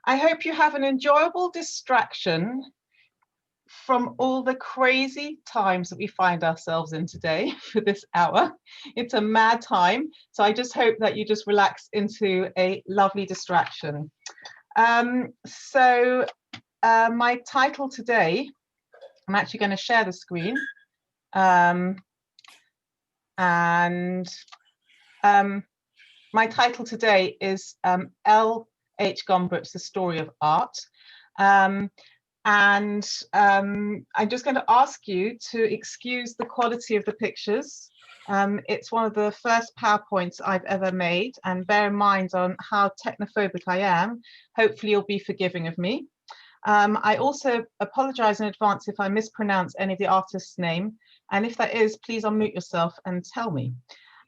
I hope you have an enjoyable distraction from all the crazy times that we find ourselves in today for this hour. It's a mad time, so I just hope that you just relax into a lovely distraction. My title today, I'm actually going to share the screen, my title today is L.H. Gombrich's The Story of Art. I'm just going to ask you to excuse the quality of the pictures. It's one of the first PowerPoints I've ever made, and bear in mind on how technophobic I am. Hopefully you'll be forgiving of me. I also apologize in advance if I mispronounce any of the artist's name, and if that is, please unmute yourself and tell me.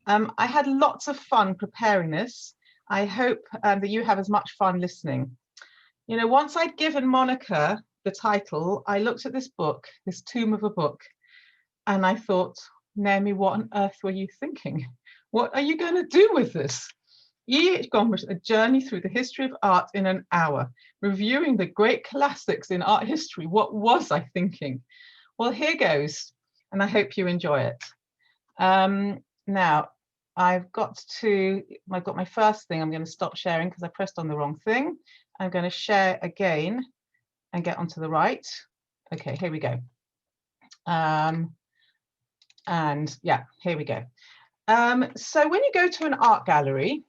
I had lots of fun preparing this. I hope that you have as much fun listening. You know, once I'd given Monica the title, I looked at this book, this tomb of a book, and I thought, Naomi, what on earth were you thinking? What are you going to do with this? E.H. Gombrich, A Journey Through the History of Art in an Hour, reviewing the great classics in art history. What was I thinking? Well, here goes, and I hope you enjoy it. Now, I've got my first thing. I'm going to stop sharing because I pressed on the wrong thing. I'm going to share again and get onto the right. Okay, here we go. And yeah, here we go. So when you go to an art gallery,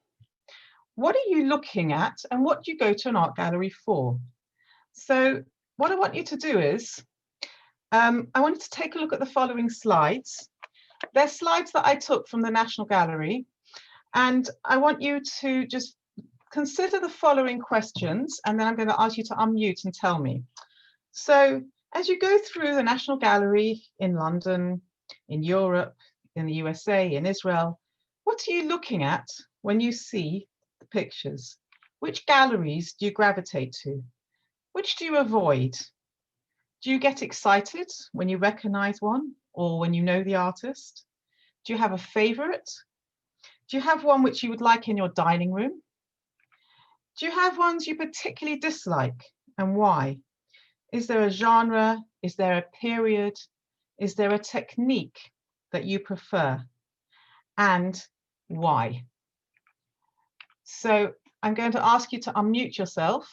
what are you looking at and what do you go to an art gallery for? So what I want you to do is, I want you to take a look at the following slides. They're slides that I took from the National Gallery, and I want you to just consider the following questions, and then I'm going to ask you to unmute and tell me. So as you go through the National Gallery in London, in Europe, in the USA, in Israel, what are you looking at when you see the pictures? Which galleries do you gravitate to? Which do you avoid? Do you get excited when you recognize one or when you know the artist? Do you have a favorite? Do you have one which you would like in your dining room? Do you have ones you particularly dislike, and why? Is there a genre? Is there a period? Is there a technique that you prefer? And why? So I'm going to ask you to unmute yourself,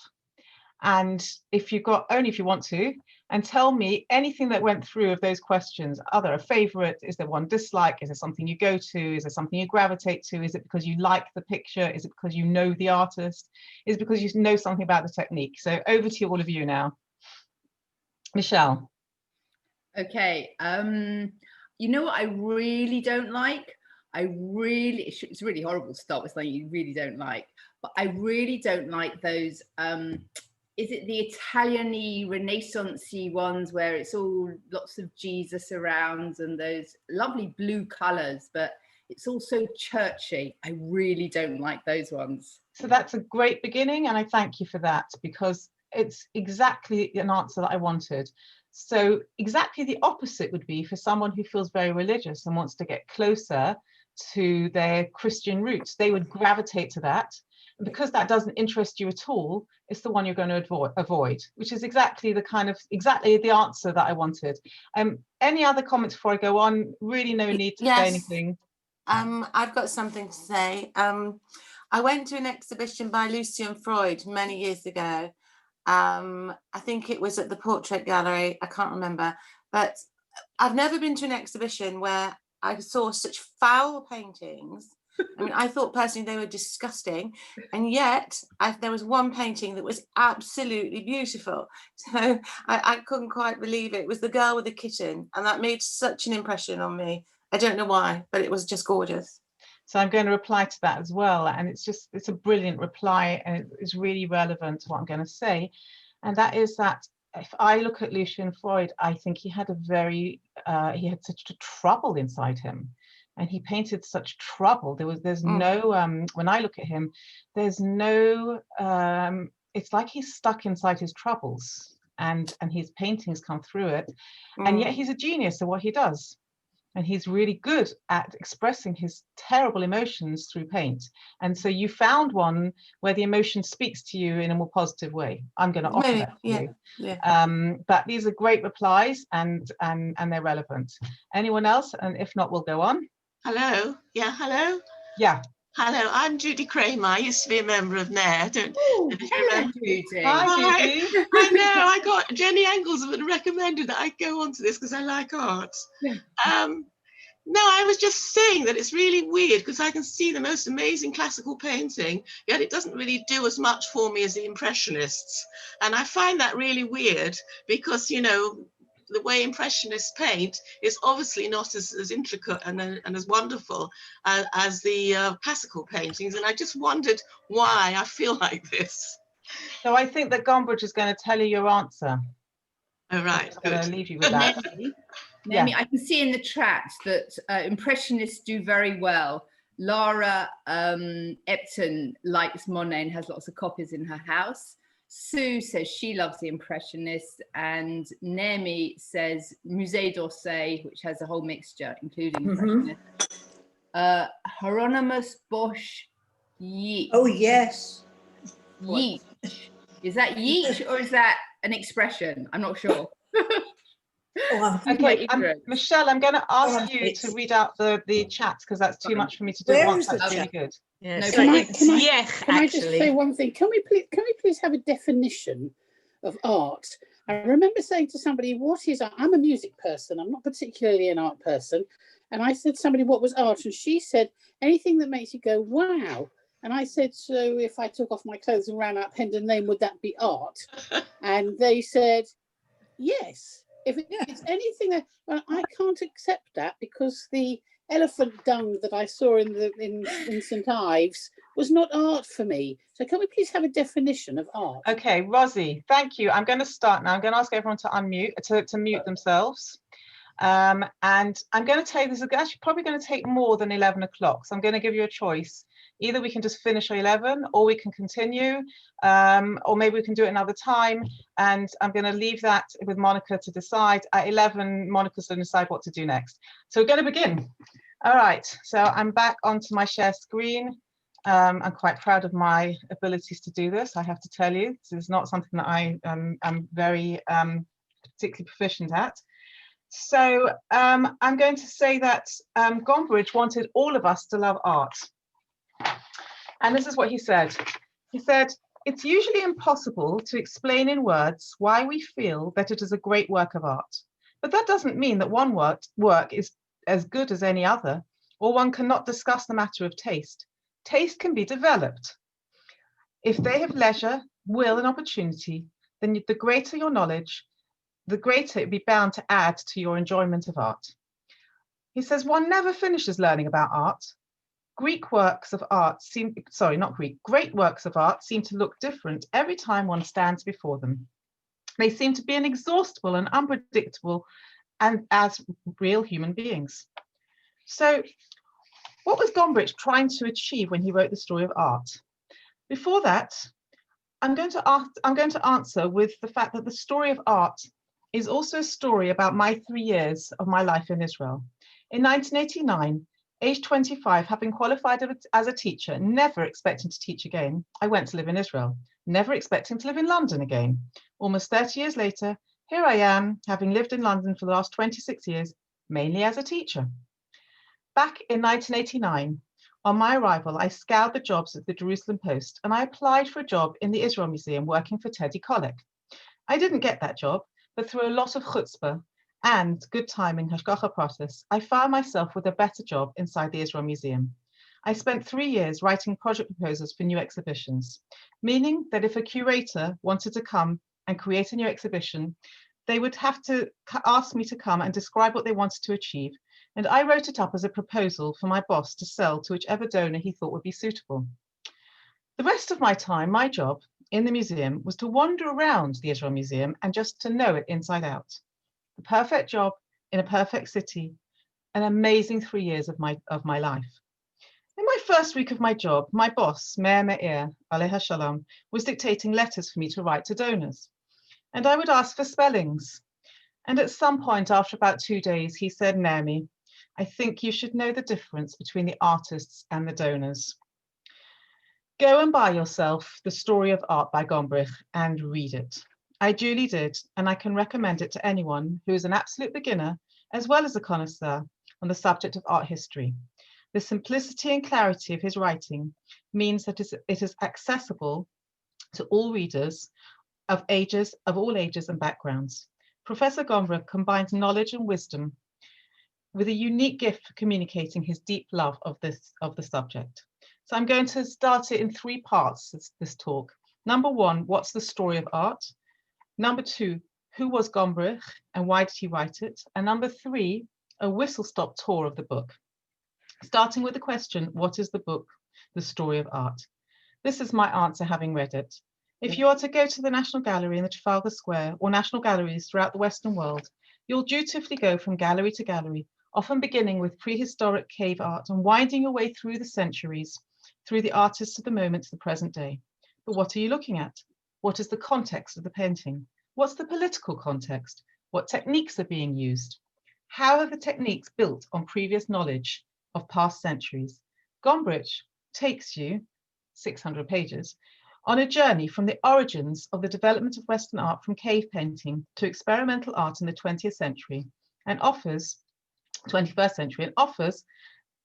and if you want to, and tell me anything that went through of those questions. Are there a favorite? Is there one dislike? Is there something you go to? Is there something you gravitate to? Is it because you like the picture? Is it because you know the artist? Is it because you know something about the technique? So over to all of you now. Michelle. Okay, you know what I really don't like? It's really horrible to start with something you really don't like, but I really don't like those, is it the Italian-y, Renaissance-y ones where it's all lots of Jesus around and those lovely blue colours, but it's also churchy. I really don't like those ones. So that's a great beginning, and I thank you for that, because it's exactly an answer that I wanted. So exactly the opposite would be for someone who feels very religious and wants to get closer to their Christian roots. They would gravitate to that. And because that doesn't interest you at all, it's the one you're going to avoid, which is exactly the answer that I wanted. Any other comments before I go on? Really no need to say anything. I've got something to say. I went to an exhibition by Lucian Freud many years ago. I think it was at the Portrait Gallery, I can't remember, but I've never been to an exhibition where I saw such foul paintings. I mean, I thought personally they were disgusting, and yet there was one painting that was absolutely beautiful. So I couldn't quite believe it. It was The Girl with the Kitten, and that made such an impression on me. I don't know why, but it was just gorgeous. So I'm going to reply to that as well, and it's a brilliant reply, and it's really relevant to what I'm going to say, and that is that if I look at Lucian Freud, I think he had he had such a trouble inside him, and he painted such trouble. There's no when I look at him, there's no it's like he's stuck inside his troubles, and his paintings come through it, and yet he's a genius at what he does. and he's really good at expressing his terrible emotions through paint. And so you found one where the emotion speaks to you in a more positive way. I'm going to offer Maybe, that to yeah, you. yeah. But these are great replies, and they're relevant. Anyone else? And if not, we'll go on. Hello. Yeah, hello. Yeah. Hello, I'm Judy Kramer. I used to be a member of NARE. Hello, Judy. Hi, Judy. I know, I got Jenny Engelsman recommended that I go on to this because I like art. Yeah. No, I was just saying that it's really weird because I can see the most amazing classical painting, yet it doesn't really do as much for me as the Impressionists. And I find that really weird because, you know, the way Impressionists paint is obviously not as intricate and as wonderful as the classical paintings. And I just wondered why I feel like this. So I think that Gombrich is going to tell you your answer. Oh, right. I'm going to leave you with that. Naomi, I can see in the chat that Impressionists do very well. Lara Epton likes Monet and has lots of copies in her house. Sue says she loves the Impressionists, and Naomi says Musée d'Orsay, which has a whole mixture, including Impressionists. Hieronymus Bosch Yeats. Oh, yes. Yeats. Is that Yeats or is that an expression? I'm not sure. Oh, Okay, Michelle, I'm going to ask you to read out the chat because that's too much for me to do at once. That's really good. Yeah, No, so can I just say one thing? Can we please have a definition of art? I remember saying to somebody, what is art? I'm a music person. I'm not particularly an art person. And I said to somebody, what was art? And she said, anything that makes you go, wow. And I said, so if I took off my clothes and ran out Hendon Lane, would that be art? And they said, yes. If it's anything that, well, I can't accept that because the elephant dung that I saw in St Ives was not art for me. So can we please have a definition of art? Okay, Rosie, thank you. I'm going to start now. I'm going to ask everyone to unmute, to mute themselves. And I'm going to tell you this is actually probably going to take more than 11 o'clock. So I'm going to give you a choice. Either we can just finish at 11 or we can continue, or maybe we can do it another time. And I'm going to leave that with Monica to decide. At 11, Monica's going to decide what to do next. So we're going to begin. All right, so I'm back onto my share screen. I'm quite proud of my abilities to do this, I have to tell you. This is not something that I am very particularly proficient at. So I'm going to say that Gombrich wanted all of us to love art. And this is what he said. He said, it's usually impossible to explain in words why we feel that it is a great work of art. But that doesn't mean that one work is as good as any other, or one cannot discuss the matter of taste. Taste can be developed. If they have leisure, will, and opportunity, then the greater your knowledge, the greater it be bound to add to your enjoyment of art. He says, one never finishes learning about art. Great works of art seem to look different every time one stands before them. They seem to be inexhaustible and unpredictable, and as real human beings. So what was Gombrich trying to achieve when he wrote the story of art? Before that, I'm going to answer with the fact that the story of art is also a story about my 3 years of my life in Israel. In 1989, age 25, having qualified as a teacher, never expecting to teach again, I went to live in Israel, never expecting to live in London again. Almost 30 years later, here I am, having lived in London for the last 26 years, mainly as a teacher. Back in 1989, on my arrival, I scoured the jobs at the Jerusalem Post and I applied for a job in the Israel Museum working for Teddy Kollek. I didn't get that job, but through a lot of chutzpah and good timing, hashgacha process, I found myself with a better job inside the Israel Museum. I spent 3 years writing project proposals for new exhibitions, meaning that if a curator wanted to come and create a new exhibition, they would have to ask me to come and describe what they wanted to achieve. And I wrote it up as a proposal for my boss to sell to whichever donor he thought would be suitable. The rest of my time, my job in the museum was to wander around the Israel Museum and just to know it inside out. The perfect job in a perfect city, an amazing 3 years of my life. In my first week of my job, my boss, Meir Meir, Aleha Shalom, was dictating letters for me to write to donors. And I would ask for spellings. And at some point after about 2 days, he said, Naomi, I think you should know the difference between the artists and the donors. Go and buy yourself The Story of Art by Gombrich and read it. I duly did, and I can recommend it to anyone who is an absolute beginner as well as a connoisseur on the subject of art history. The simplicity and clarity of his writing means that it is accessible to all readers of all ages and backgrounds. Professor Gombrich combines knowledge and wisdom with a unique gift for communicating his deep love of the subject. So I'm going to start it in 3 parts, this talk. Number 1, what's the story of art? Number 2, who was Gombrich and why did he write it? And number 3, a whistle-stop tour of the book. Starting with the question, what is the book, The Story of Art? This is my answer having read it. If you are to go to the National Gallery in the Trafalgar Square or national galleries throughout the Western world, you'll dutifully go from gallery to gallery, often beginning with prehistoric cave art and winding your way through the centuries, through the artists of the moment to the present day. But what are you looking at? What is the context of the painting? What's the political context? What techniques are being used? How have the techniques built on previous knowledge of past centuries? Gombrich takes you, 600 pages, on a journey from the origins of the development of Western art from cave painting to experimental art in the 20th century and offers 21st century and offers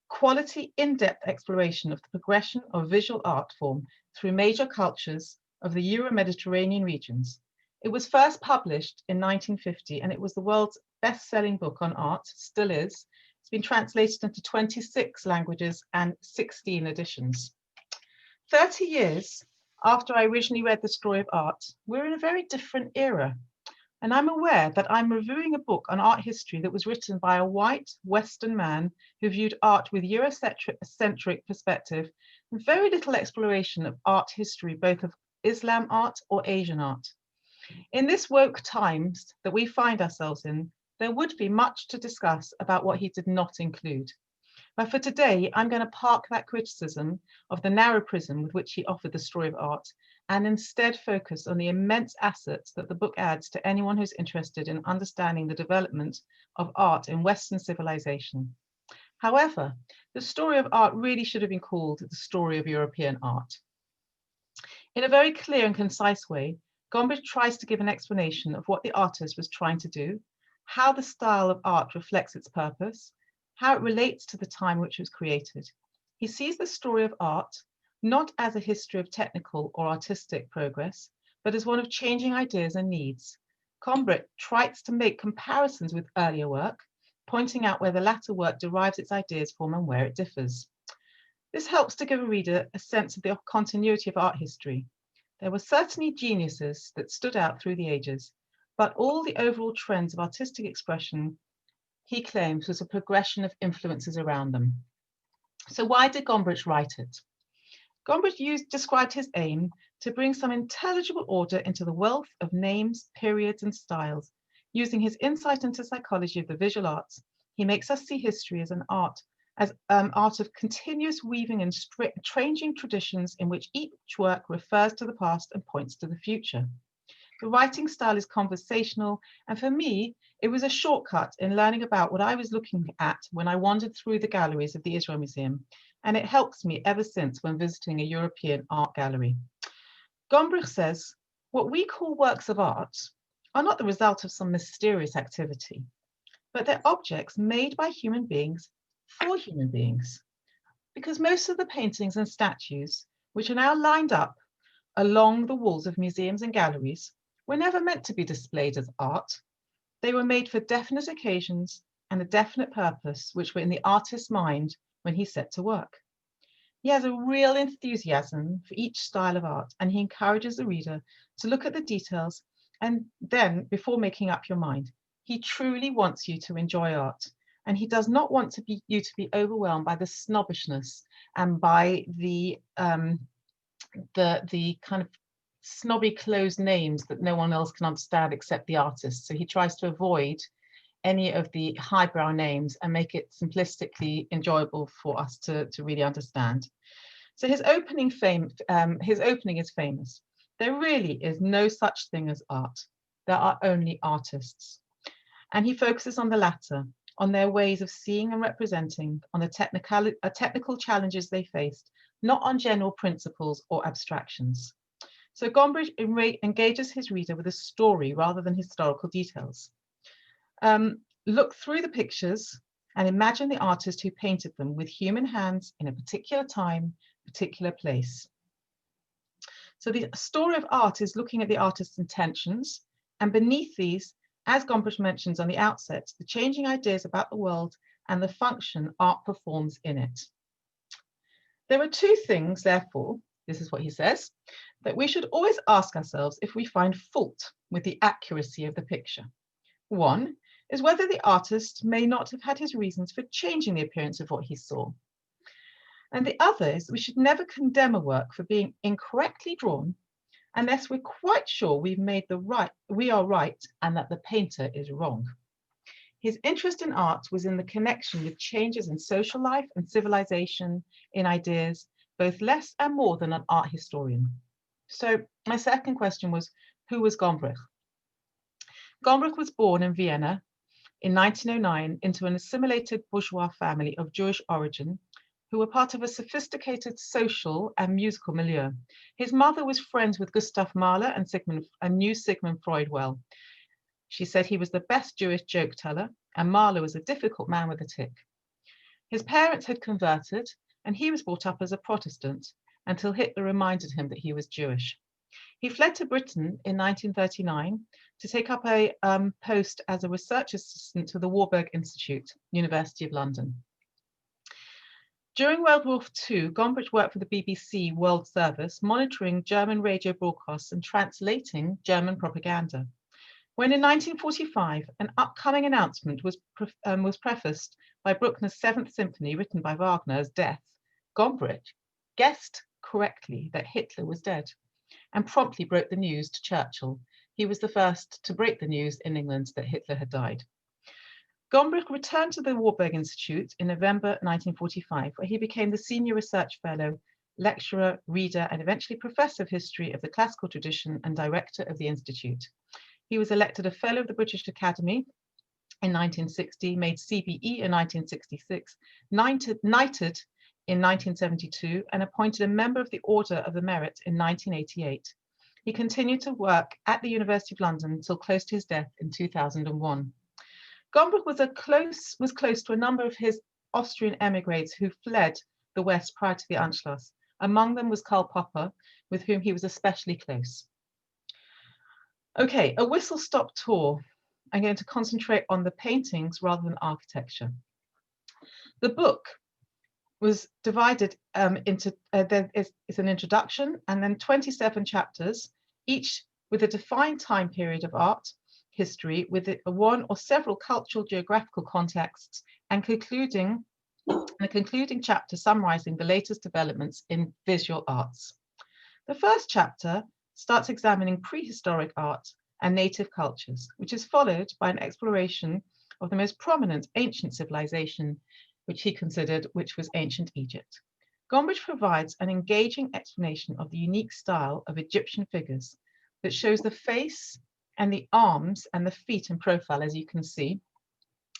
quality, in-depth exploration of the progression of visual art form through major cultures of the Euro-Mediterranean regions. It was first published in 1950 and it was the world's best-selling book on art, still is. It's been translated into 26 languages and 16 editions. 30 years after I originally read The Story of Art, we're in a very different era. And I'm aware that I'm reviewing a book on art history that was written by a white Western man who viewed art with Eurocentric perspective and very little exploration of art history, both of Islam art or Asian art. In this woke times that we find ourselves in, there would be much to discuss about what he did not include. But for today, I'm going to park that criticism of the narrow prism with which he offered The Story of Art and instead focus on the immense assets that the book adds to anyone who's interested in understanding the development of art in Western civilization. However, The Story of Art really should have been called The Story of European Art. In a very clear and concise way, Gombrich tries to give an explanation of what the artist was trying to do, how the style of art reflects its purpose, how it relates to the time which it was created. He sees the story of art not as a history of technical or artistic progress, but as one of changing ideas and needs. Gombrich tries to make comparisons with earlier work, pointing out where the latter work derives its ideas from and where it differs. This helps to give a reader a sense of the continuity of art history. There were certainly geniuses that stood out through the ages, but all the overall trends of artistic expression, he claims, was a progression of influences around them. So why did Gombrich write it? Gombrich described his aim to bring some intelligible order into the wealth of names, periods, and styles. Using his insight into psychology of the visual arts, he makes us see history as an art, art of continuous weaving and changing traditions in which each work refers to the past and points to the future. The writing style is conversational, and for me, it was a shortcut in learning about what I was looking at when I wandered through the galleries of the Israel Museum, and it helps me ever since when visiting a European art gallery. Gombrich says, what we call works of art are not the result of some mysterious activity, but they're objects made by human beings for human beings. Because most of the paintings and statues, which are now lined up along the walls of museums and galleries, were never meant to be displayed as art. They were made for definite occasions and a definite purpose, which were in the artist's mind when he set to work. He has a real enthusiasm for each style of art, and he encourages the reader to look at the details and then, before making up your mind, he truly wants you to enjoy art. And he does not want you to be overwhelmed by the snobbishness and by the kind of snobby closed names that no one else can understand except the artist. So he tries to avoid any of the highbrow names and make it simplistically enjoyable for us to really understand. So his opening is famous. There really is no such thing as art. There are only artists. And he focuses on the latter, on their ways of seeing and representing, on the technical challenges they faced, not on general principles or abstractions. So Gombrich engages his reader with a story rather than historical details. Look through the pictures and imagine the artist who painted them with human hands in a particular time, particular place. So the story of art is looking at the artist's intentions, and beneath these, as Gombrich mentions on the outset, the changing ideas about the world and the function art performs in it. There are two things, therefore, this is what he says, that we should always ask ourselves if we find fault with the accuracy of the picture. One is whether the artist may not have had his reasons for changing the appearance of what he saw. And the other is that we should never condemn a work for being incorrectly drawn unless we're quite sure we are right and that the painter is wrong. His interest in art was in the connection with changes in social life and civilization, in ideas, both less and more than an art historian. So my second question was, who was Gombrich? Gombrich was born in Vienna in 1909 into an assimilated bourgeois family of Jewish origin who were part of a sophisticated social and musical milieu. His mother was friends with Gustav Mahler and knew Sigmund Freud well. She said he was the best Jewish joke teller, and Mahler was a difficult man with a tic. His parents had converted, and he was brought up as a Protestant until Hitler reminded him that he was Jewish. He fled to Britain in 1939 to take up a post as a research assistant to the Warburg Institute, University of London. During World War II, Gombrich worked for the BBC World Service, monitoring German radio broadcasts and translating German propaganda. When in 1945, an upcoming announcement was prefaced by Bruckner's Seventh Symphony, written by Wagner's death, Gombrich guessed correctly that Hitler was dead and promptly broke the news to Churchill. He was the first to break the news in England that Hitler had died. Gombrich returned to the Warburg Institute in November 1945, where he became the senior research fellow, lecturer, reader, and eventually professor of history of the classical tradition and director of the institute. He was elected a fellow of the British Academy in 1960, made CBE in 1966, knighted in 1972, and appointed a member of the Order of the Merit in 1988. He continued to work at the University of London until close to his death in 2001. Gombrich was close to a number of his Austrian emigres who fled the West prior to the Anschluss. Among them was Karl Popper, with whom he was especially close. Okay, a whistle-stop tour. I'm going to concentrate on the paintings rather than architecture. The book was divided into, it's an introduction and then 27 chapters, each with a defined time period of art history with one or several cultural geographical contexts, and a concluding chapter summarizing the latest developments in visual arts. The first chapter starts examining prehistoric art and native cultures, which is followed by an exploration of the most prominent ancient civilization, which he considered, which was ancient Egypt. Gombrich provides an engaging explanation of the unique style of Egyptian figures that shows the face and the arms and the feet in profile, as you can see,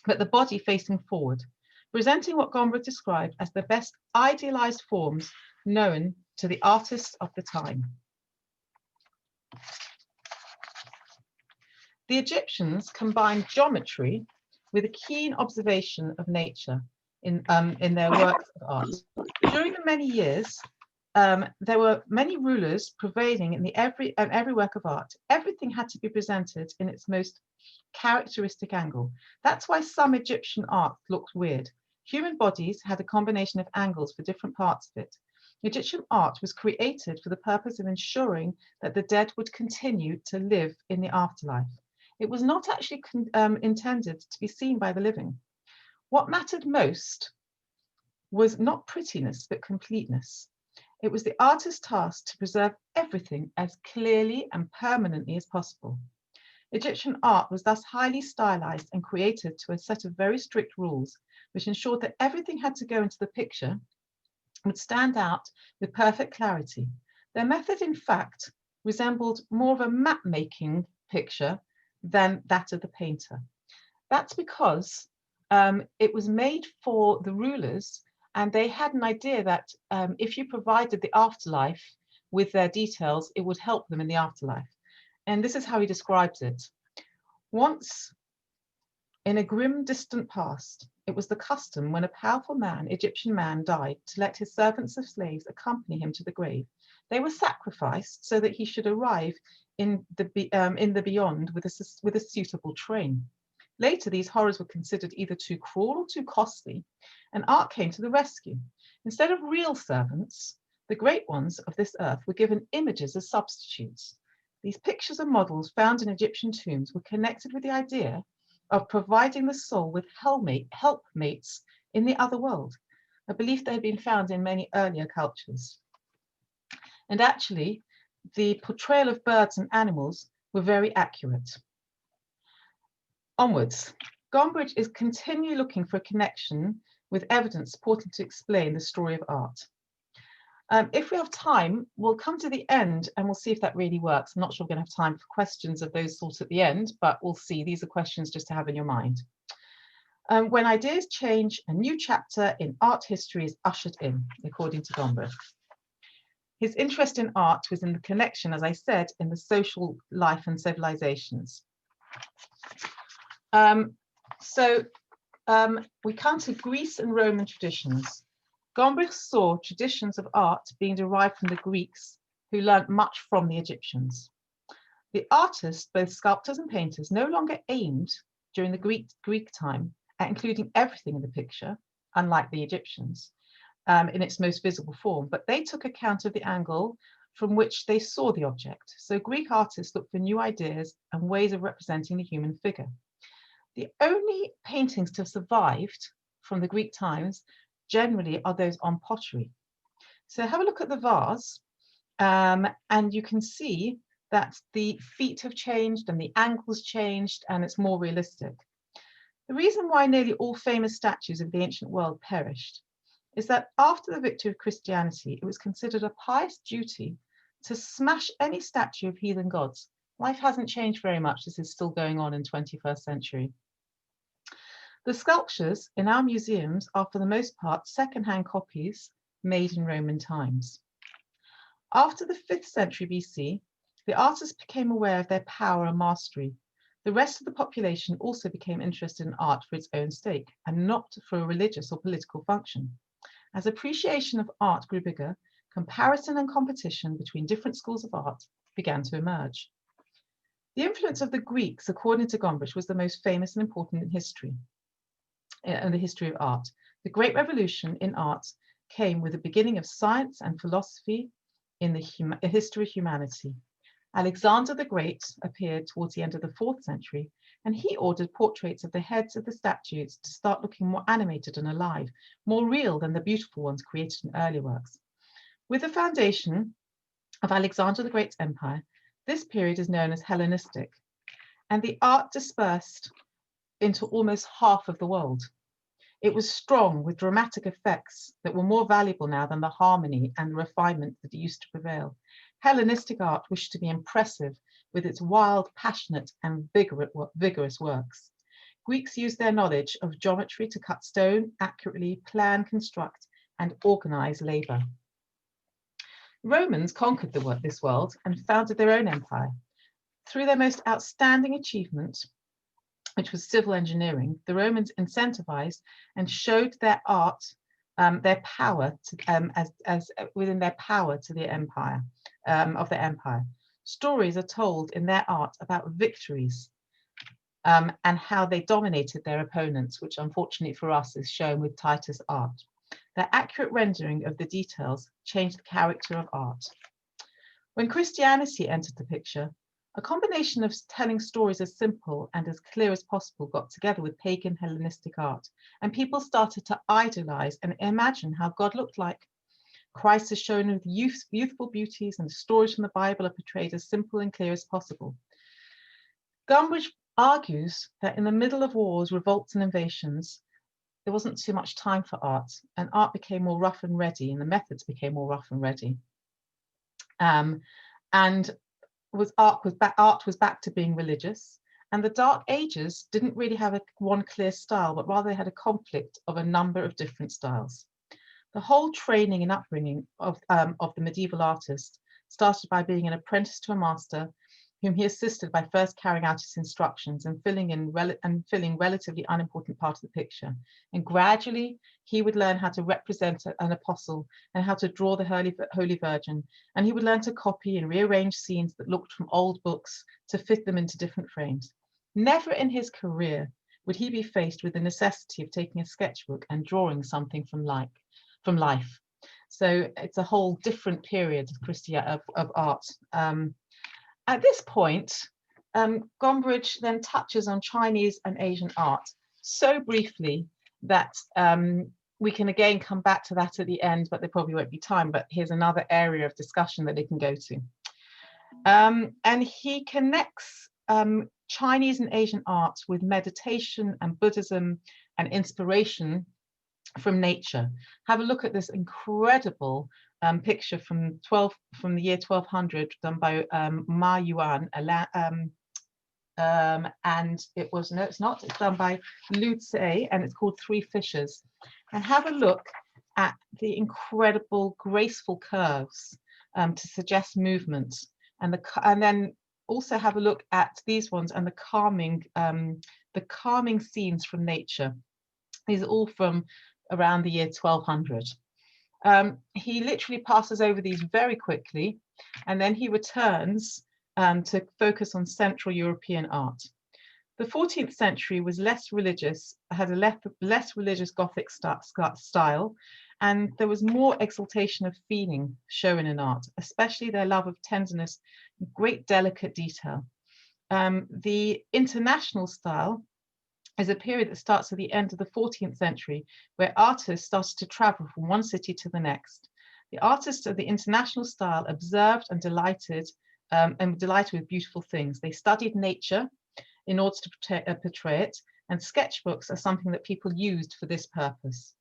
but the body facing forward, presenting what Gombrich described as the best idealized forms known to the artists of the time. The Egyptians combined geometry with a keen observation of nature in their works of art. During the many years, there were many rulers prevailing in every work of art. Everything had to be presented in its most characteristic angle. That's why some Egyptian art looked weird. Human bodies had a combination of angles for different parts of it. Egyptian art was created for the purpose of ensuring that the dead would continue to live in the afterlife. It was not actually intended to be seen by the living. What mattered most was not prettiness, but completeness. It was the artist's task to preserve everything as clearly and permanently as possible. Egyptian art was thus highly stylized and created to a set of very strict rules, which ensured that everything had to go into the picture would stand out with perfect clarity. Their method, in fact, resembled more of a map-making picture than that of the painter. That's because it was made for the rulers, and they had an idea that if you provided the afterlife with their details, it would help them in the afterlife. And this is how he describes it. Once, in a grim, distant past, it was the custom when a powerful man, Egyptian man, died to let his servants of slaves accompany him to the grave. They were sacrificed so that he should arrive in the beyond with a suitable train. Later, these horrors were considered either too cruel or too costly, and art came to the rescue. Instead of real servants, the great ones of this earth were given images as substitutes. These pictures and models found in Egyptian tombs were connected with the idea of providing the soul with helpmates in the other world, a belief that had been found in many earlier cultures. And actually, the portrayal of birds and animals were very accurate. Onwards, Gombrich is continually looking for a connection with evidence purporting to explain the story of art. If we have time, we'll come to the end and we'll see if that really works. I'm not sure we're going to have time for questions of those sorts at the end, but we'll see. These are questions just to have in your mind. When ideas change, a new chapter in art history is ushered in, according to Gombrich. His interest in art was in the connection, as I said, in the social life and civilizations. We come to Greece and Roman traditions. Gombrich saw traditions of art being derived from the Greeks, who learnt much from the Egyptians. The artists, both sculptors and painters, no longer aimed during the Greek time at including everything in the picture, unlike the Egyptians, in its most visible form, but they took account of the angle from which they saw the object. So Greek artists looked for new ideas and ways of representing the human figure. The only paintings to have survived from the Greek times generally are those on pottery. So have a look at the vase, and you can see that the feet have changed and the angles changed, and it's more realistic. The reason why nearly all famous statues of the ancient world perished is that after the victory of Christianity, it was considered a pious duty to smash any statue of heathen gods. Life hasn't changed very much. This is still going on in 21st century. The sculptures in our museums are for the most part second-hand copies made in Roman times. After the 5th century BC, the artists became aware of their power and mastery. The rest of the population also became interested in art for its own sake and not for a religious or political function. As appreciation of art grew bigger, comparison and competition between different schools of art began to emerge. The influence of the Greeks, according to Gombrich, was the most famous and important in history. And the history of art. The Great Revolution in art came with the beginning of science and philosophy in the history of humanity. Alexander the Great appeared towards the end of the 4th century, and he ordered portraits of the heads of the statues to start looking more animated and alive, more real than the beautiful ones created in earlier works. With the foundation of Alexander the Great's empire, this period is known as Hellenistic, and the art dispersed into almost half of the world. It was strong with dramatic effects that were more valuable now than the harmony and refinement that used to prevail. Hellenistic art wished to be impressive with its wild, passionate, and vigorous works. Greeks used their knowledge of geometry to cut stone accurately, plan, construct, and organize labor. Romans conquered this world and founded their own empire. Through their most outstanding achievement, which was civil engineering, the Romans incentivized and showed their art, their power within their power to the empire, of their empire. Stories are told in their art about victories and how they dominated their opponents, which unfortunately for us is shown with Titus' art. Their accurate rendering of the details changed the character of art. When Christianity entered the picture, a combination of telling stories as simple and as clear as possible got together with pagan Hellenistic art, and people started to idolize and imagine how God looked like. Christ is shown with youthful beauties, and the stories from the Bible are portrayed as simple and clear as possible. Gombrich argues that in the middle of wars, revolts, and invasions, there wasn't too much time for art, and art became more rough and ready, and the methods became more rough and ready. Art was back to being religious, And the Dark Ages didn't really have one clear style, but rather they had a conflict of a number of different styles. The whole training and upbringing of the medieval artist started by being an apprentice to a master, whom he assisted by first carrying out his instructions and filling relatively unimportant part of the picture. And gradually, he would learn how to represent an apostle and how to draw the Holy Virgin. And he would learn to copy and rearrange scenes that looked from old books to fit them into different frames. Never in his career would he be faced with the necessity of taking a sketchbook and drawing something from life. So it's a whole different period of art. At this point, Gombrich then touches on Chinese and Asian art so briefly that we can again come back to that at the end, but there probably won't be time, but here's another area of discussion that they can go to. And he connects Chinese and Asian art with meditation and Buddhism and inspiration from nature. Have a look at this incredible picture from the year 1200 done by Ma Yuan, and it's done by Lu Tse, and it's called Three Fishes. And have a look at the incredible graceful curves to suggest movement, and then also have a look at these ones and the calming scenes from nature. These are all from around the year 1200. He literally passes over these very quickly, and then he returns to focus on Central European art. The 14th century was less religious, had a less religious Gothic style, and there was more exaltation of feeling shown in art, especially their love of tenderness, great delicate detail. The international style is a period that starts at the end of the 14th century, where artists started to travel from one city to the next. The artists of the international style observed and delighted with beautiful things. They studied nature in order to portray it, and sketchbooks are something that people used for this purpose.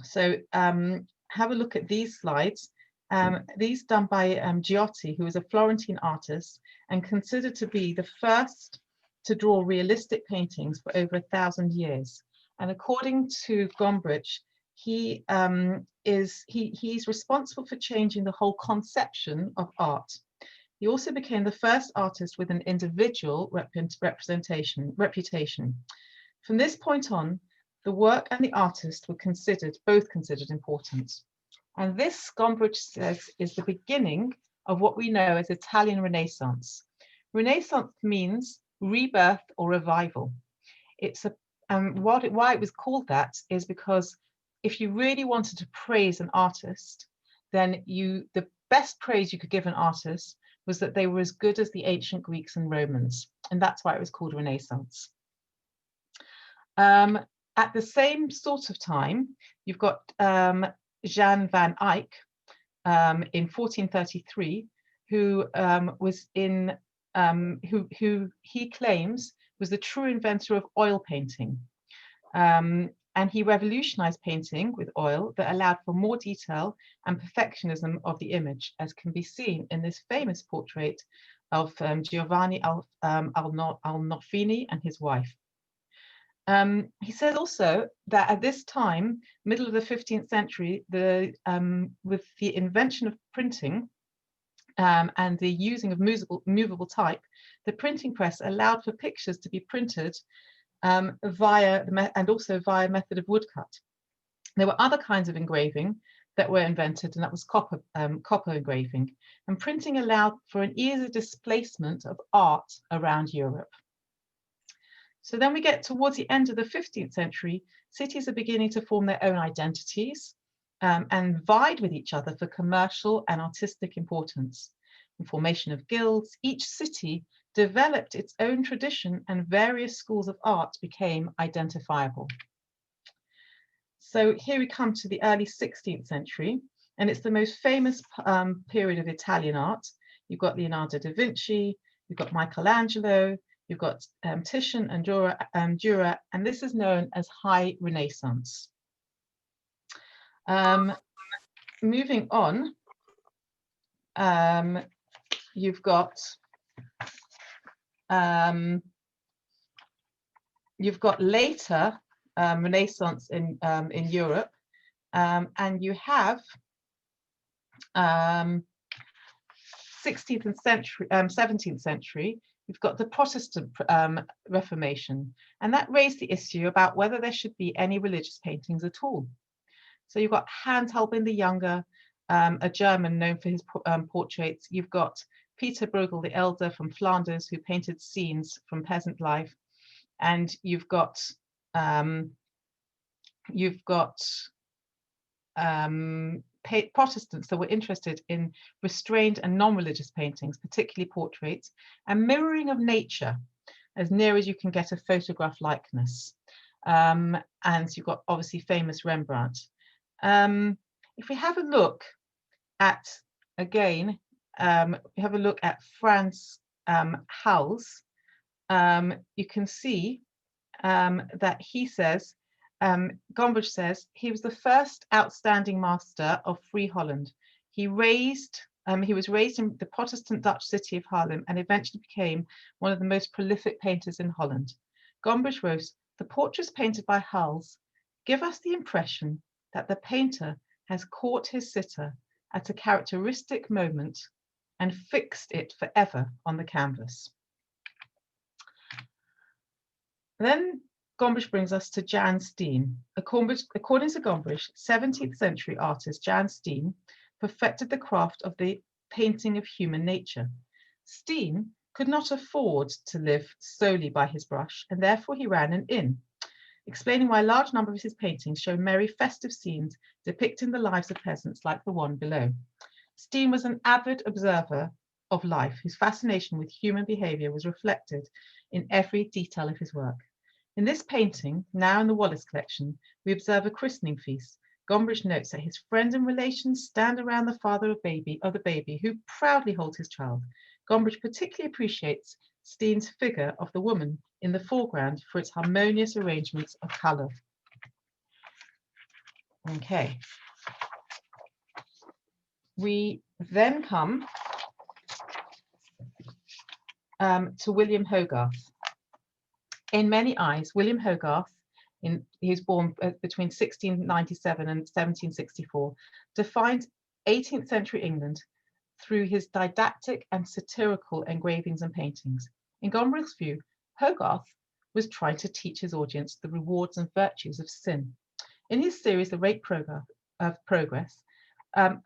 So have a look at these slides. These done by Giotti, who was a Florentine artist and considered to be the first to draw realistic paintings for over 1,000 years. And according to Gombrich, he's responsible for changing the whole conception of art. He also became the first artist with an individual reputation. From this point on, the work and the artist were both considered important. And this, Gombrich says, is the beginning of what we know as Italian Renaissance. Renaissance means rebirth or revival. Why it was called that is because if you really wanted to praise an artist, then the best praise you could give an artist was that they were as good as the ancient Greeks and Romans, and that's why it was called Renaissance. At the same sort of time, you've got Jan van Eyck in 1433, who he claims was the true inventor of oil painting. And he revolutionized painting with oil that allowed for more detail and perfectionism of the image, as can be seen in this famous portrait of Giovanni Arnolfini and his wife. He said also that at this time, middle of the 15th century, with the invention of printing and the using of movable type, the printing press allowed for pictures to be printed via method of woodcut. There were other kinds of engraving that were invented, and that was copper engraving. And printing allowed for an easier displacement of art around Europe. So then we get towards the end of the 15th century, cities are beginning to form their own identities and vied with each other for commercial and artistic importance. The formation of guilds, each city developed its own tradition, and various schools of art became identifiable. So here we come to the early 16th century, and it's the most famous period of Italian art. You've got Leonardo da Vinci, you've got Michelangelo, you've got Titian and Dürer, and this is known as High Renaissance. Moving on, you've got you've got later Renaissance in Europe, and you have 16th and 17th century. You've got the Protestant Reformation, and that raised the issue about whether there should be any religious paintings at all. So you've got Hans Holbein the Younger, a German known for his portraits. You've got Peter Bruegel the Elder from Flanders, who painted scenes from peasant life, and you've got Protestants that were interested in restrained and non-religious paintings, particularly portraits, and mirroring of nature as near as you can get a photograph likeness. And you've got obviously famous Rembrandt. If we have a look at, again, we have a look at Frans Hals, you can see that he says, Gombrich says, he was the first outstanding master of Free Holland. He was raised in the Protestant Dutch city of Haarlem and eventually became one of the most prolific painters in Holland. Gombrich wrote, the portraits painted by Hals give us the impression that the painter has caught his sitter at a characteristic moment and fixed it forever on the canvas. Then Gombrich brings us to Jan Steen. According to Gombrich, 17th century artist Jan Steen perfected the craft of the painting of human nature. Steen could not afford to live solely by his brush, and therefore he ran an inn, explaining why a large number of his paintings show merry festive scenes depicting the lives of peasants like the one below. Steen was an avid observer of life whose fascination with human behavior was reflected in every detail of his work. In this painting, now in the Wallace collection, we observe a christening feast. Gombrich notes that his friends and relations stand around the father of the baby who proudly holds his child. Gombrich particularly appreciates Steen's figure of the woman in the foreground for its harmonious arrangements of colour. Okay. We then come to William Hogarth. In many eyes, William Hogarth, he was born between 1697 and 1764, defined 18th century England through his didactic and satirical engravings and paintings. In Gombrich's view, Hogarth was trying to teach his audience the rewards and virtues of sin. In his series, The Rate of Progress,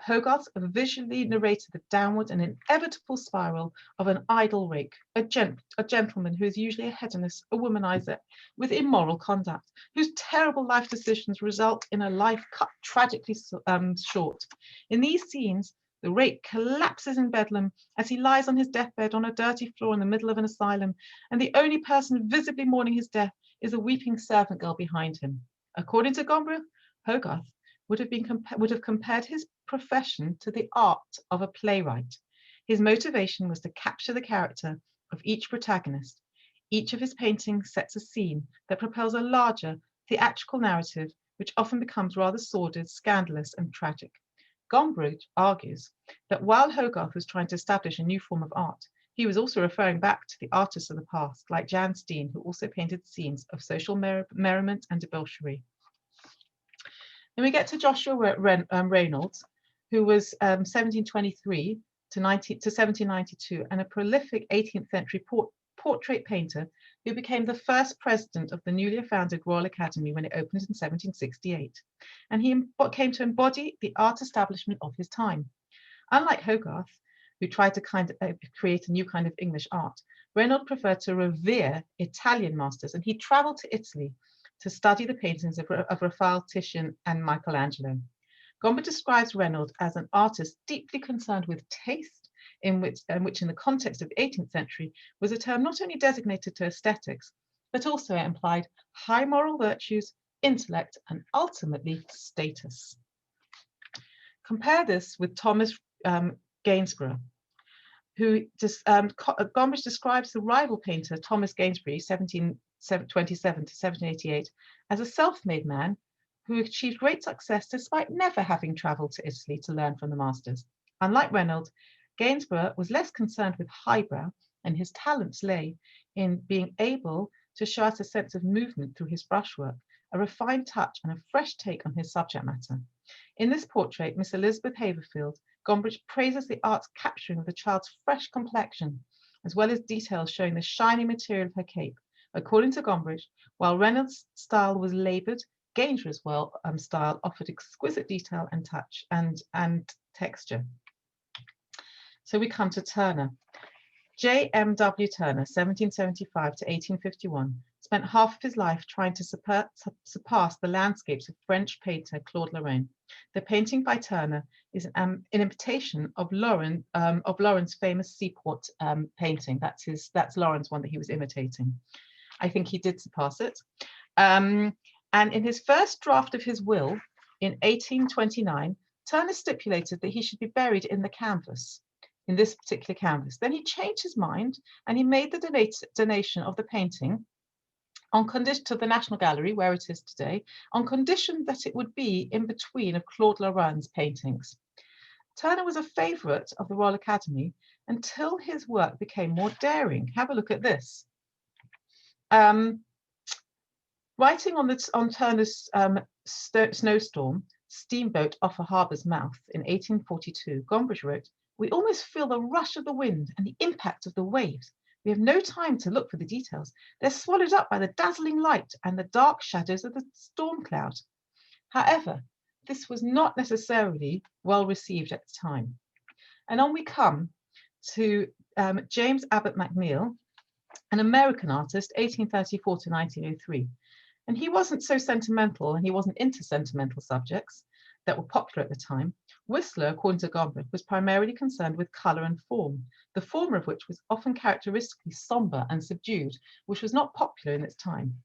Hogarth visually narrated the downward and inevitable spiral of an idle rake, a gentleman who is usually a hedonist, a womanizer with immoral conduct, whose terrible life decisions result in a life cut tragically short. In these scenes, the rake collapses in bedlam as he lies on his deathbed on a dirty floor in the middle of an asylum, and the only person visibly mourning his death is a weeping servant girl behind him. According to Gombrich, Hogarth would have compared his profession to the art of a playwright. His motivation was to capture the character of each protagonist. Each of his paintings sets a scene that propels a larger theatrical narrative, which often becomes rather sordid, scandalous, and tragic. Gombrich argues that while Hogarth was trying to establish a new form of art, he was also referring back to the artists of the past, like Jan Steen, who also painted scenes of social merriment and debauchery. Then we get to Joshua Reynolds, who was 1723 to 1792, and a prolific 18th century portrait painter who became the first president of the newly founded Royal Academy when it opened in 1768. And he came to embody the art establishment of his time. Unlike Hogarth, who tried to create a new kind of English art, Reynolds preferred to revere Italian masters, and he traveled to Italy to study the paintings of Raphael, Titian, and Michelangelo. Gombrich describes Reynolds as an artist deeply concerned with taste, in which in the context of the 18th century was a term not only designated to aesthetics, but also implied high moral virtues, intellect, and ultimately status. Compare this with Thomas Gainsborough, who Gombrich describes the rival painter Thomas Gainsborough, 1727 to 1788, as a self-made man who achieved great success despite never having traveled to Italy to learn from the masters. Unlike Reynolds, Gainsborough was less concerned with highbrow, and his talents lay in being able to show us a sense of movement through his brushwork, a refined touch and a fresh take on his subject matter. In this portrait, Miss Elizabeth Haverfield, Gombrich praises the art's capturing of the child's fresh complexion, as well as details showing the shiny material of her cape. According to Gombrich, while Reynolds' style was laboured, Gainsborough's style offered exquisite detail and touch and texture. So we come to Turner. J.M.W. Turner, 1775 to 1851, spent half of his life trying to surpass the landscapes of French painter Claude Lorrain. The painting by Turner is an imitation of Lauren's famous seaport painting. That's Lauren's one that he was imitating. I think he did surpass it. And in his first draft of his will in 1829, Turner stipulated that he should be buried in the canvas, in this particular canvas. Then he changed his mind and he made the donation of the painting on condition to the National Gallery, where it is today, on condition that it would be in between of Claude Lorrain's paintings. Turner was a favourite of the Royal Academy until his work became more daring. Have a look at this. Writing on Turner's Snowstorm, Steamboat off a harbour's mouth in 1842, Gombrich wrote, "We almost feel the rush of the wind and the impact of the waves. We have no time to look for the details. They're swallowed up by the dazzling light and the dark shadows of the storm cloud." However, this was not necessarily well received at the time. And on we come to James Abbott McNeill, an American artist, 1834 to 1903. And he wasn't so sentimental and he wasn't into sentimental subjects that were popular at the time. Whistler, according to Gombrich, was primarily concerned with colour and form, the former of which was often characteristically sombre and subdued, which was not popular in its time.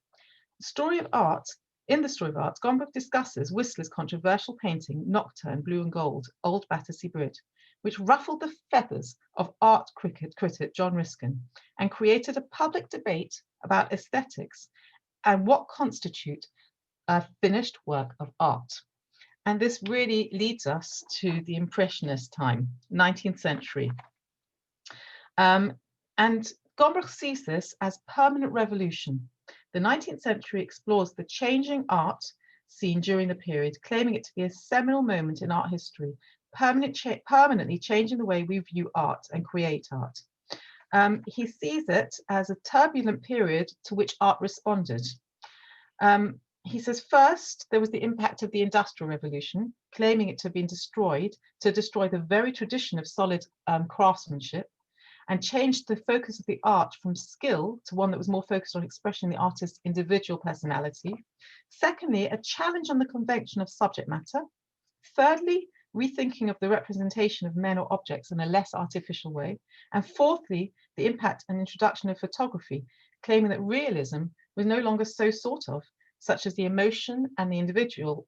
In the story of art, Gombrich discusses Whistler's controversial painting, Nocturne, Blue and Gold, Old Battersea Bridge, which ruffled the feathers of art critic John Ruskin and created a public debate about aesthetics and what constitute a finished work of art. And this really leads us to the Impressionist time, 19th century. And Gombrich sees this as permanent revolution. The 19th century explores the changing art scene during the period, claiming it to be a seminal moment in art history, permanently changing the way we view art and create art. He sees it as a turbulent period to which art responded. He says, first, there was the impact of the Industrial Revolution, claiming it to have been destroyed, to destroy the very tradition of solid craftsmanship, and changed the focus of the art from skill to one that was more focused on expressing the artist's individual personality. Secondly, a challenge on the convention of subject matter. Thirdly, rethinking of the representation of men or objects in a less artificial way. And fourthly, the impact and introduction of photography, claiming that realism was no longer so sort of, such as the emotion and the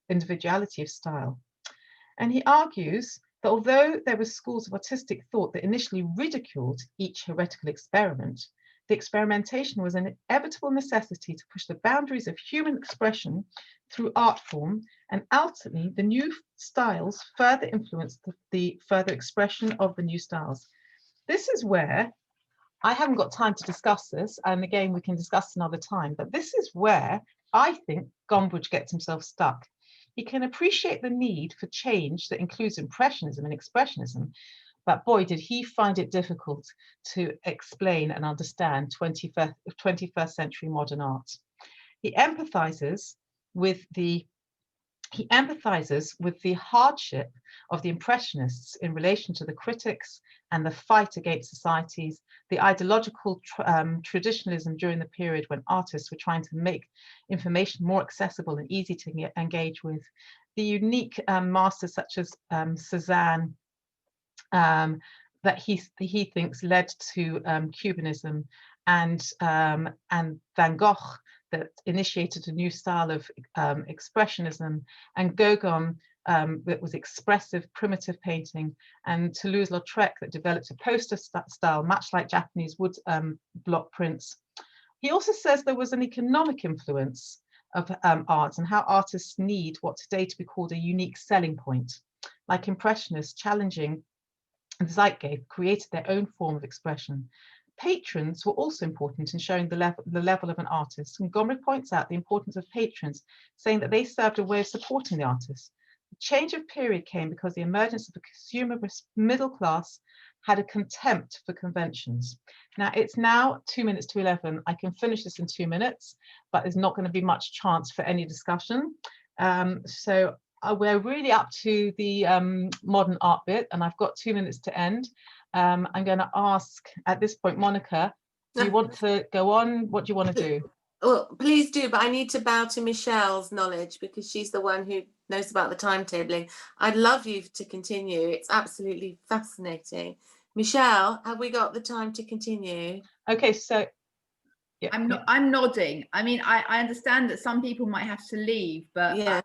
individuality of style. And he argues that although there were schools of artistic thought that initially ridiculed each heretical experiment, the experimentation was an inevitable necessity to push the boundaries of human expression through art form, and ultimately the new styles further influenced the further expression of the new styles. This is where, I haven't got time to discuss this, and again we can discuss another time, but this is where I think Gombrich gets himself stuck. He can appreciate the need for change that includes Impressionism and Expressionism, but boy, did he find it difficult to explain and understand 21st century modern art. He empathizes with the hardship of the Impressionists in relation to the critics and the fight against societies, the ideological traditionalism during the period when artists were trying to make information more accessible and easy to engage with, the unique masters such as Cézanne that he thinks led to Cubanism, and Van Gogh that initiated a new style of expressionism, and Gauguin that was expressive primitive painting, and Toulouse-Lautrec that developed a poster style much like Japanese wood block prints. He also says there was an economic influence of art and how artists need what today to be called a unique selling point, like Impressionists challenging the zeitgeist, created their own form of expression. Patrons were also important in showing the level of an artist, and Gombrich points out the importance of patrons, saying that they served a way of supporting the artist. The change of period came because the emergence of the consumer middle class had a contempt for conventions. Now, it's now 2 minutes to 11. I can finish this in 2 minutes, but there's not going to be much chance for any discussion. So we're really up to the modern art bit, and I've got 2 minutes to end. I'm going to ask at this point, Monica, do you want to go on? What do you want to do? Well, please do, but I need to bow to Michelle's knowledge because she's the one who knows about the timetabling. I'd love you to continue. It's absolutely fascinating. Michelle, have we got the time to continue? Okay, so yeah. I'm nodding. I mean, I understand that some people might have to leave, but yeah.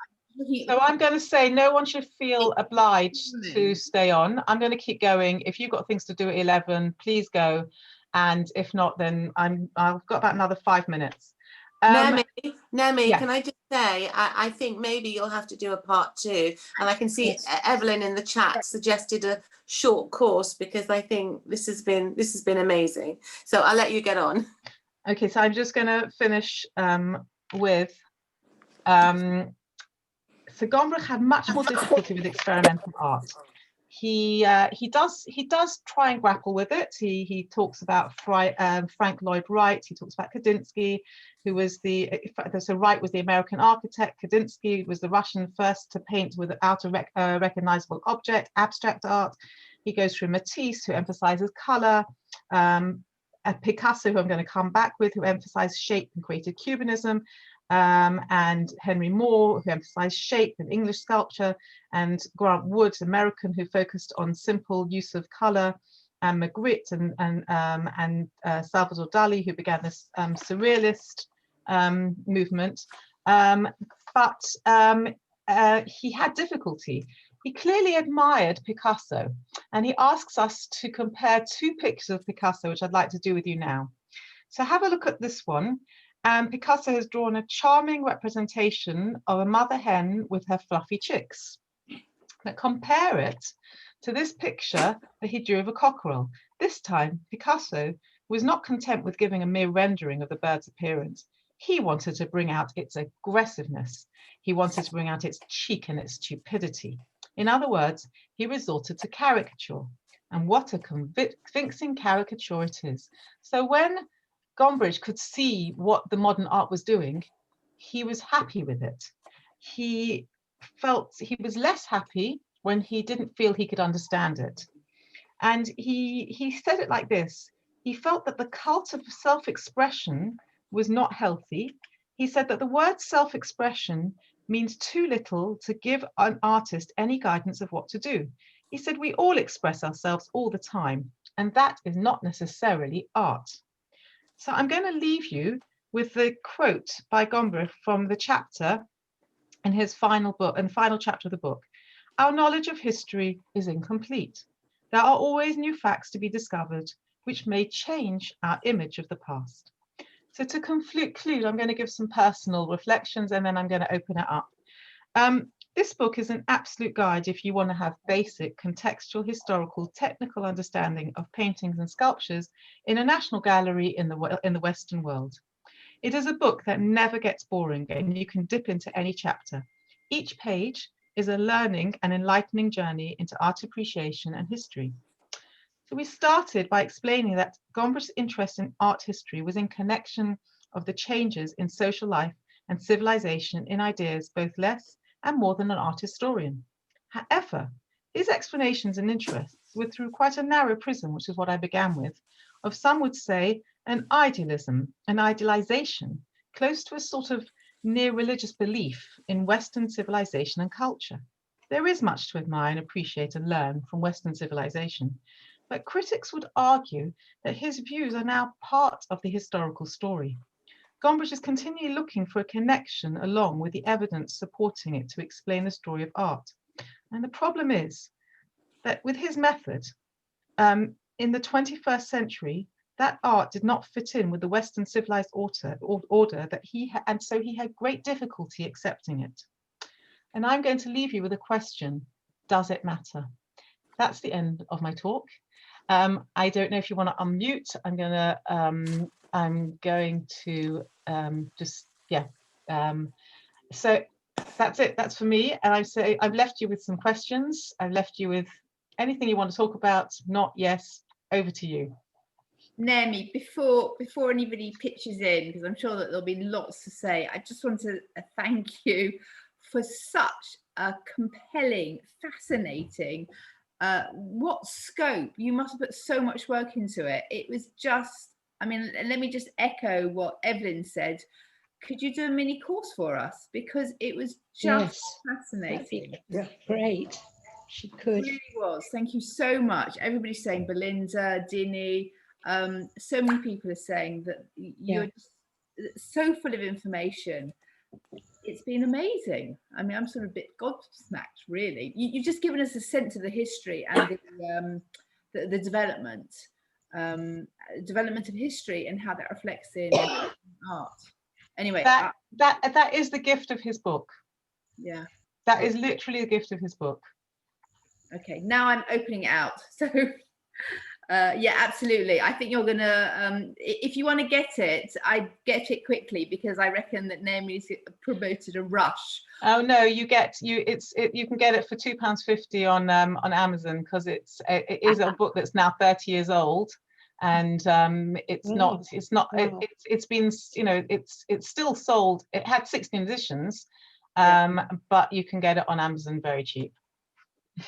So I'm going to say no one should feel obliged to stay on. I'm going to keep going. If you've got things to do at 11, please go. And if not, then I've got about another 5 minutes. Naomi, yes. Can I just say, I think maybe you'll have to do a part 2. And I can see yes. Evelyn in the chat suggested a short course because I think this has been amazing. So I'll let you get on. Okay, so I'm just going to finish with so Gombrich had much more difficulty with experimental art. He does try and grapple with it. He talks about Frank Lloyd Wright. He talks about Kandinsky, who was so Wright was the American architect. Kandinsky was the Russian first to paint without a recognizable object, abstract art. He goes through Matisse, who emphasizes color. Picasso, who I'm going to come back with, who emphasized shape and created Cubanism. And Henry Moore, who emphasized shape and English sculpture, and Grant Wood, American, who focused on simple use of color, and Magritte and Salvador Dali, who began this surrealist movement. But he had difficulty. He clearly admired Picasso, and he asks us to compare 2 pictures of Picasso, which I'd like to do with you now. So have a look at this one. Picasso has drawn a charming representation of a mother hen with her fluffy chicks. But compare it to this picture that he drew of a cockerel. This time, Picasso was not content with giving a mere rendering of the bird's appearance. He wanted to bring out its aggressiveness. He wanted to bring out its cheek and its stupidity. In other words, he resorted to caricature. And what a convincing caricature it is. So when Gombrich could see what the modern art was doing, he was happy with it. He felt he was less happy when he didn't feel he could understand it. And he said it like this: he felt that the cult of self-expression was not healthy. He said that the word self-expression means too little to give an artist any guidance of what to do. He said we all express ourselves all the time, and that is not necessarily art. So I'm going to leave you with the quote by Gombrich from the chapter in his final chapter of the book. Our knowledge of history is incomplete. There are always new facts to be discovered, which may change our image of the past. So to conclude, I'm going to give some personal reflections and then I'm going to open it up. This book is an absolute guide if you want to have basic contextual, historical, technical understanding of paintings and sculptures in a national gallery in the Western world. It is a book that never gets boring and you can dip into any chapter. Each page is a learning and enlightening journey into art appreciation and history. So we started by explaining that Gombrich's interest in art history was in connection of the changes in social life and civilization in ideas both less and more than an art historian. However, his explanations and interests were through quite a narrow prism, which is what I began with, of some would say an idealism, an idealization, close to a sort of near religious belief in Western civilization and culture. There is much to admire and appreciate and learn from Western civilization, but critics would argue that his views are now part of the historical story. Gombrich is continually looking for a connection along with the evidence supporting it to explain the story of art. And the problem is that with his method, in the 21st century, that art did not fit in with the Western civilized order that he had, and so he had great difficulty accepting it. And I'm going to leave you with a question: does it matter? That's the end of my talk. I don't know if you want to unmute. I'm going to just, yeah. So that's it. That's for me. And I've left you with some questions. I've left you with anything you want to talk about. Not yes. Over to you. Naomi, before anybody pitches in, because I'm sure that there'll be lots to say, I just want to thank you for such a compelling, fascinating, what scope. You must have put so much work into it. It was just, I mean, let me just echo what Evelyn said. Could you do a mini course for us? Because it was just fascinating. Yeah, great. She could. It really was. Thank you so much. Everybody's saying Belinda, Dinny, so many people are saying that you're just so full of information. It's been amazing. I mean, I'm sort of a bit gobsmacked, really. You've just given us a sense of the history and the development of history and how that reflects in art. Anyway, that is the gift of his book. Yeah, that is literally the gift of his book. Okay, now I'm opening it out. So yeah, absolutely. I think you're gonna if you want to get it, I get it quickly, because I reckon that Naomi's promoted a rush. Oh no, you can get it for £2.50 on Amazon, because it is a book that's now 30 years old, and it's been, you know, it's still sold. It had 16 editions, but you can get it on Amazon very cheap.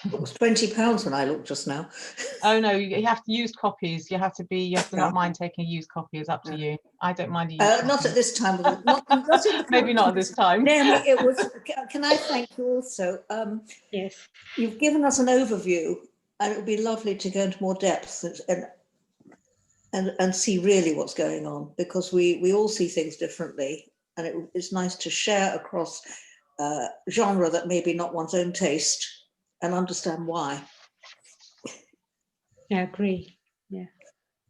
It was £20 when I looked just now. Oh no, you have to use copies. You have to not mind taking a used copy. It's up to you. I don't mind a used not copy. at this time. Not in the Maybe not at this time. Naomi, it was. Can I thank you also? Yes. You've given us an overview, and it would be lovely to go into more depth and see really what's going on, because we all see things differently, and it's nice to share across genre that may be not one's own taste, and understand why. Yeah, agree. Yeah.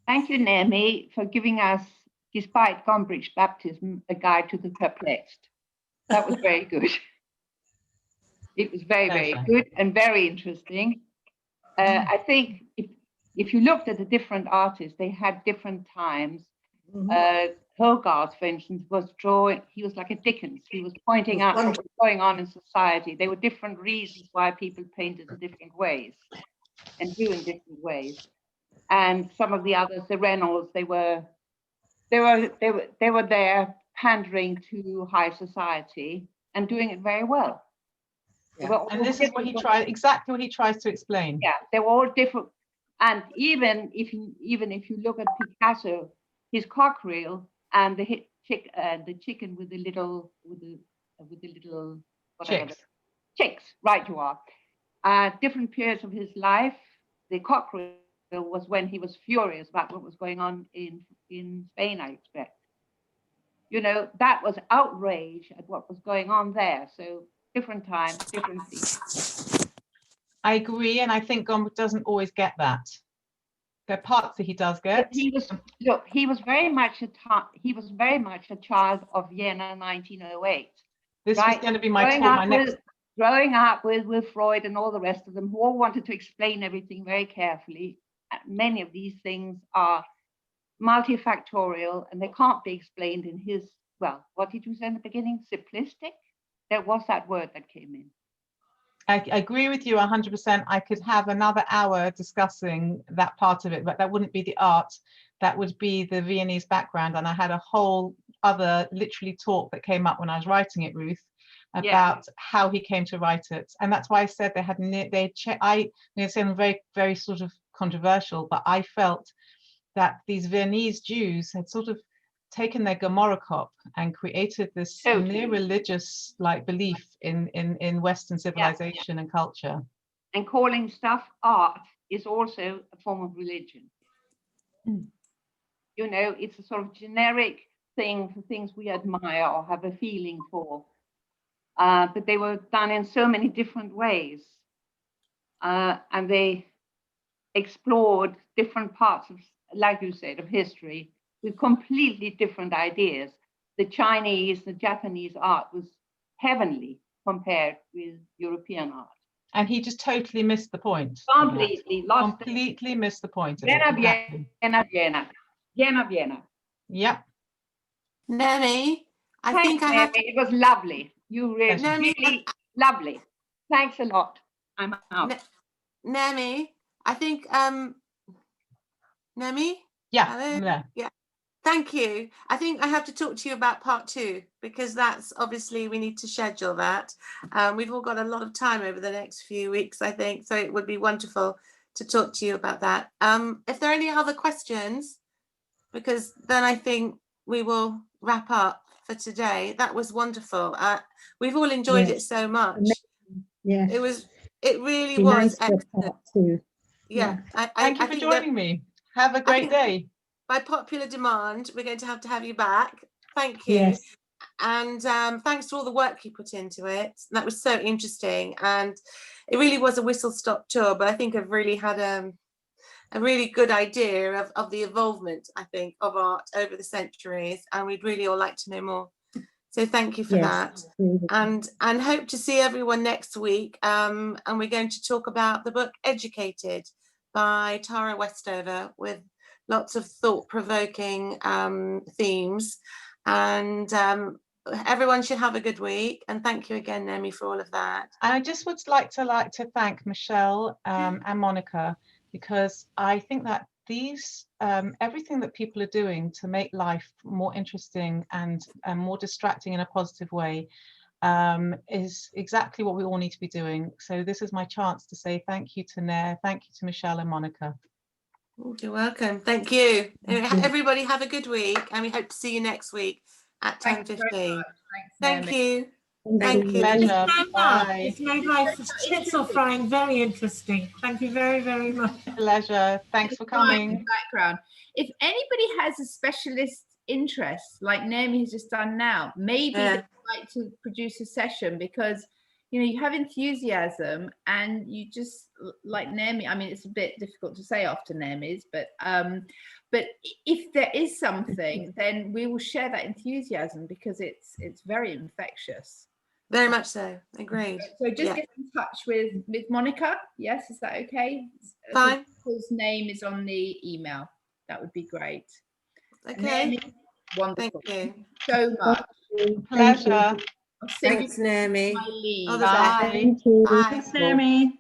Thank you, Naomi, for giving us, despite Gombrich baptism, a guide to the perplexed. That was very good. It was very, very good and very interesting. I think if you looked at the different artists, they had different times. Hogarth, for instance, was drawing, he was like a Dickens. He was pointing out what was going on in society. There were different reasons why people painted in different ways and drew in different ways. And some of the others, the Reynolds, they were there pandering to high society and doing it very well. Yeah. And this is what exactly what he tries to explain. Yeah, they were all different. And even if you look at Picasso, his cockriel and the chicken with the little chicks, right you are. Different periods of his life. The cockriel was when he was furious about what was going on in Spain, I expect. You know, that was outrage at what was going on there. So different times, different things. I agree, and I think Gombrich doesn't always get that. There are parts that he does get. But he was very much a child of Vienna, 1908. This was going to be my talk. Growing up with Freud and all the rest of them, who all wanted to explain everything very carefully. Many of these things are multifactorial, and they can't be explained in his, well, what did you say in the beginning? Simplistic? There was that word that came in. I agree with you 100%. I could have another hour discussing that part of it, but that wouldn't be the art. That would be the Viennese background. And I had a whole other literally talk that came up when I was writing it, Ruth, about how he came to write it. And that's why I said I sound very, very sort of controversial, but I felt that these Viennese Jews had sort of taken their Gomorrah cop and created this near religious like belief in Western civilization and culture. And calling stuff art is also a form of religion. You know, it's a sort of generic thing for things we admire or have a feeling for. But they were done in so many different ways. And they explored different parts of, like you said, of history with completely different ideas. The Chinese, the Japanese art was heavenly compared with European art. And he just totally missed the point. of that. Completely lost. Completely missed the point of it. Vienna, Exactly. Vienna, Vienna, Vienna, Vienna. Yep. Nemi, I Thanks, think I have Mary. It was lovely. You really, Pleasure. really lovely. Thanks a lot. I'm out. Nemi, I think Nemi? Yeah. Hello? There. Yeah. Thank you. I think I have to talk to you about part 2 because that's obviously we need to schedule that. We've all got a lot of time over the next few weeks, I think, so it would be wonderful to talk to you about that. If there are any other questions, because then I think we will wrap up for today. That was wonderful. We've all enjoyed it so much. Yes. It really Be was nice for excellent. part 2. Yeah. Thank you for joining me. Have a great day. By popular demand, we're going to have you back. Thank you. Yes. And thanks for all the work you put into it. That was so interesting. And it really was a whistle-stop tour, but I think I've really had a really good idea of the evolvement, I think, of art over the centuries. And we'd really all like to know more. So thank you for that. And hope to see everyone next week. And we're going to talk about the book Educated by Tara Westover with lots of thought-provoking themes. And everyone should have a good week. And thank you again, Naomi, for all of that. And I just would like to thank Michelle and Monica, because I think that these everything that people are doing to make life more interesting and more distracting in a positive way is exactly what we all need to be doing. So this is my chance to say thank you to Nair, thank you to Michelle and Monica. You're welcome. Thank you. Thank you. Everybody have a good week, and we hope to see you next week at 10:15. Thank you. Thank you. Pleasure. Bye. It's made life for schnitzel frying very interesting. Thank you very, very much. Pleasure. Thanks for coming. Background. If anybody has a specialist interest, like Naomi has just done now, maybe they'd like to produce a session, because you have enthusiasm and you just like Naomi. I mean, it's a bit difficult to say after Naomi's, but if there is something, then we will share that enthusiasm, because it's very infectious. Very much so. Agreed. So just get in touch with Monica. Yes, is that okay? Fine. Whose name is on the email. That would be great. Okay. Naomi, wonderful. Thank you. So much. Pleasure. I'll send Thanks, Naomi. my leave. All the best. Bye. Thank you. Bye. Thanks, Naomi.